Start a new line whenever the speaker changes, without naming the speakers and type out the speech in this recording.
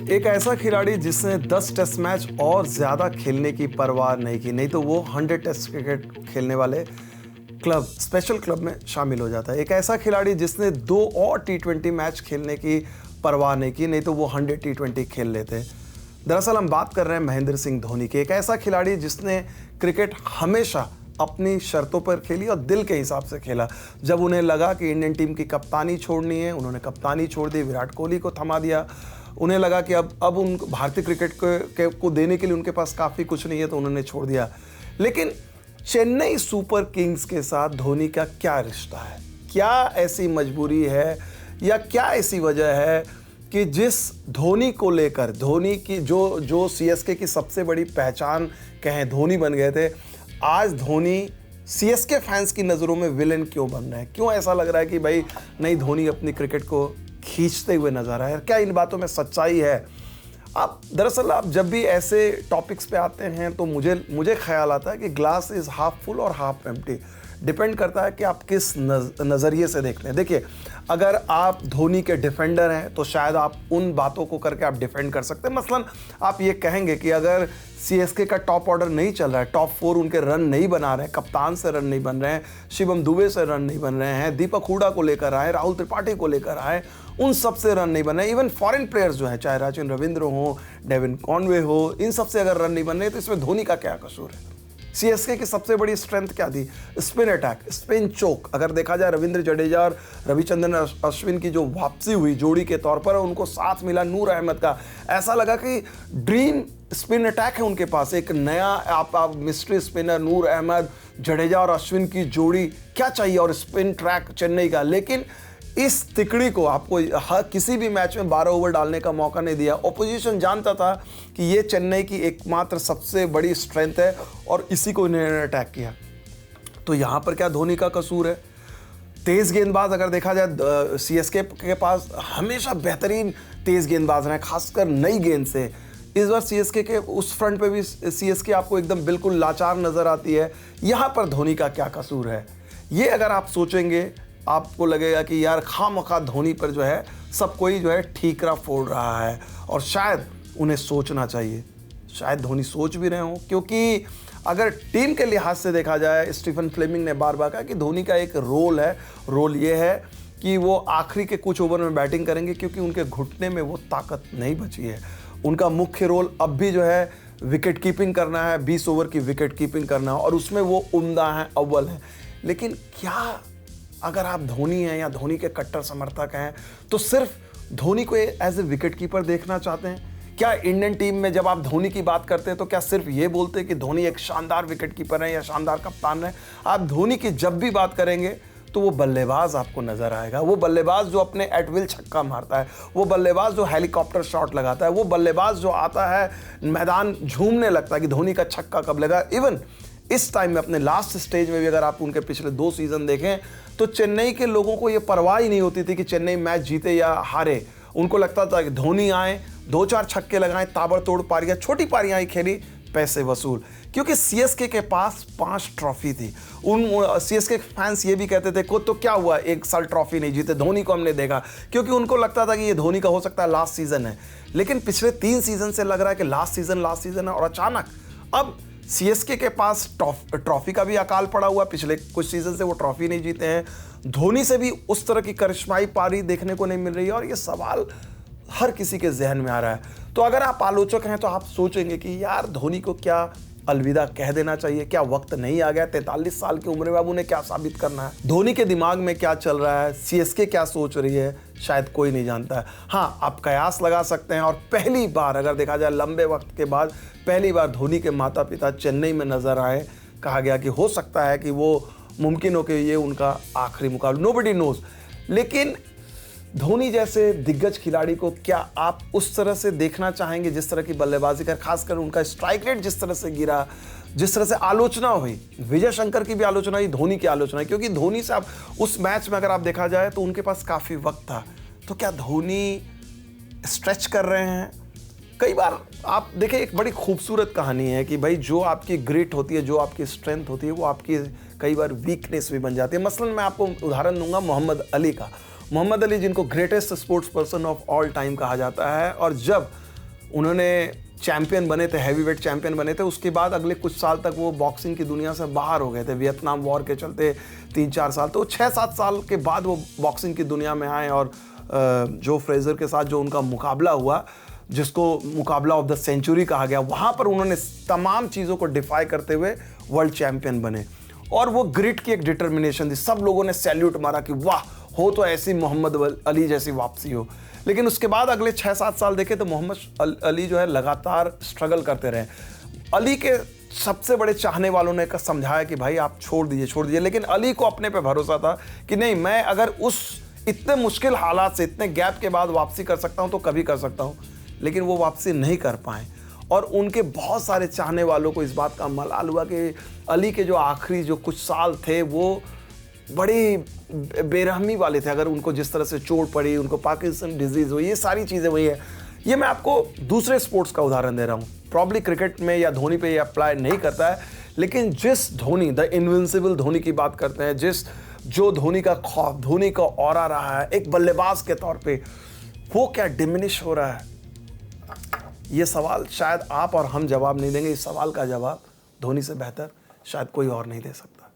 एक ऐसा खिलाड़ी जिसने 10 टेस्ट मैच और ज़्यादा खेलने की परवाह नहीं की, नहीं तो वो 100 टेस्ट क्रिकेट खेलने वाले क्लब, स्पेशल क्लब में शामिल हो जाता है। एक ऐसा खिलाड़ी जिसने 2 और T20 मैच खेलने की परवाह नहीं की, नहीं तो वो 100 T20 खेल लेते। दरअसल हम बात कर रहे हैं महेंद्र सिंह धोनी की। एक ऐसा खिलाड़ी जिसने क्रिकेट हमेशा अपनी शर्तों पर खेली और दिल के हिसाब से खेला। जब उन्हें लगा कि इंडियन टीम की कप्तानी छोड़नी है, उन्होंने कप्तानी छोड़ दी, विराट कोहली को थमा दिया। उन्हें लगा कि अब उन भारतीय क्रिकेट को देने के लिए उनके पास काफ़ी कुछ नहीं है, तो उन्होंने छोड़ दिया। लेकिन चेन्नई सुपर किंग्स के साथ धोनी का क्या रिश्ता है? क्या ऐसी मजबूरी है या क्या ऐसी वजह है कि जिस धोनी को लेकर, धोनी की जो सीएसके की सबसे बड़ी पहचान कहें, धोनी बन गए थे, आज धोनी सीएसके फैंस की नज़रों में विलेन क्यों बन रहे हैं? क्यों ऐसा लग रहा है कि भाई नहीं, धोनी अपनी क्रिकेट को खींचते हुए नजर आए? क्या इन बातों में सच्चाई है? दरअसल आप जब भी ऐसे टॉपिक्स पे आते हैं तो मुझे ख्याल आता है कि ग्लास इज़ हाफ फुल और हाफ एम्प्टी। डिपेंड करता है कि आप किस नज़रिए से देखते हैं। देखिए, अगर आप धोनी के डिफेंडर हैं तो शायद आप उन बातों को करके आप डिफेंड कर सकते हैं। मसलन आप ये कहेंगे कि अगर सीएसके का टॉप ऑर्डर नहीं चल रहा है, टॉप 4 उनके रन नहीं बना रहे हैं, कप्तान से रन नहीं बन रहे हैं, शिवम दुबे से रन नहीं बन रहे हैं, दीपक हुडा को लेकर आए, राहुल त्रिपाठी को लेकर आए, उन सब से रन नहीं बन रहे हैं, इवन फॉरेन प्लेयर्स जो हैं, चाहे राचिन रविंद्र हो, डेविन कॉनवे हो, इन सब से अगर रन नहीं बन रहे तो इसमें धोनी का क्या कसूर है? सीएसके की सबसे बड़ी स्ट्रेंथ क्या थी? स्पिन अटैक, स्पिन चोक। अगर देखा जाए रविंद्र जडेजा और रविचंद्रन अश्विन की जो वापसी हुई जोड़ी के तौर पर, उनको साथ मिला नूर अहमद का, ऐसा लगा कि ड्रीम स्पिन अटैक है उनके पास। एक नया आप मिस्ट्री स्पिनर नूर अहमद, जडेजा और अश्विन की जोड़ी, क्या चाहिए? और स्पिन ट्रैक चेन्नई का। लेकिन इस तिकड़ी को आपको किसी भी मैच में 12 ओवर डालने का मौका नहीं दिया। ओपोजिशन जानता था कि ये चेन्नई की एकमात्र सबसे बड़ी स्ट्रेंथ है और इसी को इन्होंने अटैक किया। तो यहाँ पर क्या धोनी का कसूर है? तेज़ गेंदबाज अगर देखा जाए, सीएसके के पास हमेशा बेहतरीन तेज़ गेंदबाज रहे, खासकर नई गेंद से। इस बार सीएसके के उस फ्रंट पे भी सीएसके आपको एकदम बिल्कुल लाचार नज़र आती है। यहाँ पर धोनी का क्या कसूर है? ये अगर आप सोचेंगे, आपको लगेगा कि यार खामखा धोनी पर जो है सब कोई जो है ठीकरा फोड़ रहा है, और शायद उन्हें सोचना चाहिए। शायद धोनी सोच भी रहे हों, क्योंकि अगर टीम के लिहाज से देखा जाए, स्टीफन फ्लेमिंग ने बार बार कहा कि धोनी का एक रोल है। रोल ये है कि वो आखिरी के कुछ ओवर में बैटिंग करेंगे, क्योंकि उनके घुटने में वो ताकत नहीं बची है। उनका मुख्य रोल अब भी जो है विकेट कीपिंग करना है, 20 ओवर की विकेट कीपिंग करना है, और उसमें वो उम्दा हैं, अव्वल हैं। लेकिन क्या अगर आप धोनी हैं या धोनी के कट्टर समर्थक हैं तो सिर्फ धोनी को एज ए विकेट कीपर देखना चाहते हैं? क्या इंडियन टीम में जब आप धोनी की बात करते हैं तो क्या सिर्फ ये बोलते हैं कि धोनी एक शानदार विकेट कीपर है या शानदार कप्तान है? आप धोनी की जब भी बात करेंगे तो वो बल्लेबाज आपको नजर आएगा। वो बल्लेबाज जो अपने एटविल छक्का मारता है, वो बल्लेबाज जो हेलीकॉप्टर शॉट लगाता है, वो बल्लेबाज जो आता है मैदान झूमने लगता है कि धोनी का छक्का कब लगा। इवन इस टाइम में अपने लास्ट स्टेज में भी अगर आप उनके पिछले 2 सीजन देखें तो चेन्नई के लोगों को ये परवाह ही नहीं होती थी कि चेन्नई मैच जीते या हारे। उनको लगता था कि धोनी आए, 2-4 छक्के लगाएं, ताबड़तोड़ पारियां, छोटी पारियां ही खेली, पैसे वसूल। क्योंकि सीएसके के पास 5 ट्रॉफी थी। उन सीएसके फैंस ये भी कहते थे को तो क्या हुआ, 1 साल ट्रॉफी नहीं जीते, धोनी को हमने देखा, क्योंकि उनको लगता था कि ये धोनी का हो सकता है लास्ट सीजन है। लेकिन पिछले 3 सीजन से लग रहा है कि लास्ट सीजन है, और अचानक अब सीएसके के पास ट्रॉफी का भी अकाल पड़ा हुआ। पिछले कुछ सीजन से वो ट्रॉफी नहीं जीते हैं। धोनी से भी उस तरह की करिश्माई पारी देखने को नहीं मिल रही है, और ये सवाल हर किसी के जहन में आ रहा है। तो अगर आप आलोचक हैं तो आप सोचेंगे कि यार धोनी को क्या अलविदा कह देना चाहिए? क्या वक्त नहीं आ गया? 43 साल की उम्र में अब उन्हें क्या साबित करना है? धोनी के दिमाग में क्या चल रहा है? सीएसके क्या सोच रही है? शायद कोई नहीं जानता है। हाँ, आप कयास लगा सकते हैं, और पहली बार अगर देखा जाए लंबे वक्त के बाद पहली बार धोनी के माता पिता चेन्नई में नजर आए। कहा गया कि हो सकता है कि वो मुमकिन हो कि ये उनका आखिरी मुकाबला, नोबडी नोज। लेकिन धोनी जैसे दिग्गज खिलाड़ी को क्या आप उस तरह से देखना चाहेंगे जिस तरह की बल्लेबाजी कर, खासकर उनका स्ट्राइक रेट जिस तरह से गिरा, जिस तरह से आलोचना हुई, विजय शंकर की भी आलोचना हुई, धोनी की आलोचना हुई, क्योंकि धोनी से आप उस मैच में अगर आप देखा जाए तो उनके पास काफ़ी वक्त था। तो क्या धोनी स्ट्रेच कर रहे हैं? कई बार आप देखें, एक बड़ी खूबसूरत कहानी है कि भाई जो आपकी ग्रिट होती है, जो आपकी स्ट्रेंथ होती है, वो आपकी कई बार वीकनेस भी बन जाती है। मसलन मैं आपको उदाहरण दूंगा मोहम्मद अली का। मोहम्मद अली, जिनको greatest sports person of all time कहा जाता है, और जब उन्होंने चैंपियन बने थे, हैवीवेट चैंपियन बने थे। उसके बाद अगले कुछ साल तक वो बॉक्सिंग की दुनिया से बाहर हो गए थे, वियतनाम वॉर के चलते 3-4 साल। तो 6-7 साल के बाद वो बॉक्सिंग की दुनिया में आए और जो फ्रेजर के साथ जो उनका मुकाबला हुआ, जिसको मुकाबला ऑफ द सेंचुरी कहा गया, वहाँ पर उन्होंने तमाम चीज़ों को डिफाई करते हुए वर्ल्ड चैंपियन बने। और वो ग्रिट की एक डिटर्मिनेशन थी, सब लोगों ने सैल्यूट मारा कि वाह, हो तो ऐसी मोहम्मद अली जैसी वापसी हो। लेकिन उसके बाद अगले 6-7 साल देखे तो मोहम्मद अली जो है लगातार स्ट्रगल करते रहे। अली के सबसे बड़े चाहने वालों ने समझाया कि भाई आप छोड़ दीजिए, लेकिन अली को अपने पे भरोसा था कि नहीं, मैं अगर उस इतने मुश्किल हालात से, इतने गैप के बाद वापसी कर सकता हूं तो कभी कर सकता हूं। लेकिन वो वापसी नहीं कर पाए और उनके बहुत सारे चाहने वालों को इस बात का मलाल हुआ कि अली के जो आखिरी जो कुछ साल थे वो बड़ी बेरहमी वाले थे। अगर उनको जिस तरह से चोट पड़ी, उनको पार्किंसन डिजीज हुई, ये सारी चीज़ें हुई है। ये मैं आपको दूसरे स्पोर्ट्स का उदाहरण दे रहा हूँ, प्रॉब्ली क्रिकेट में या धोनी पे ये अप्लाई नहीं करता है, लेकिन जिस धोनी, द इनविंसिबल धोनी की बात करते हैं, जो धोनी का खौफ, धोनी का ऑरा रहा है एक बल्लेबाज के तौर पे, वो क्या डिमिनिश हो रहा है? ये सवाल शायद आप और हम जवाब नहीं देंगे। इस सवाल का जवाब धोनी से बेहतर शायद कोई और नहीं दे सकता।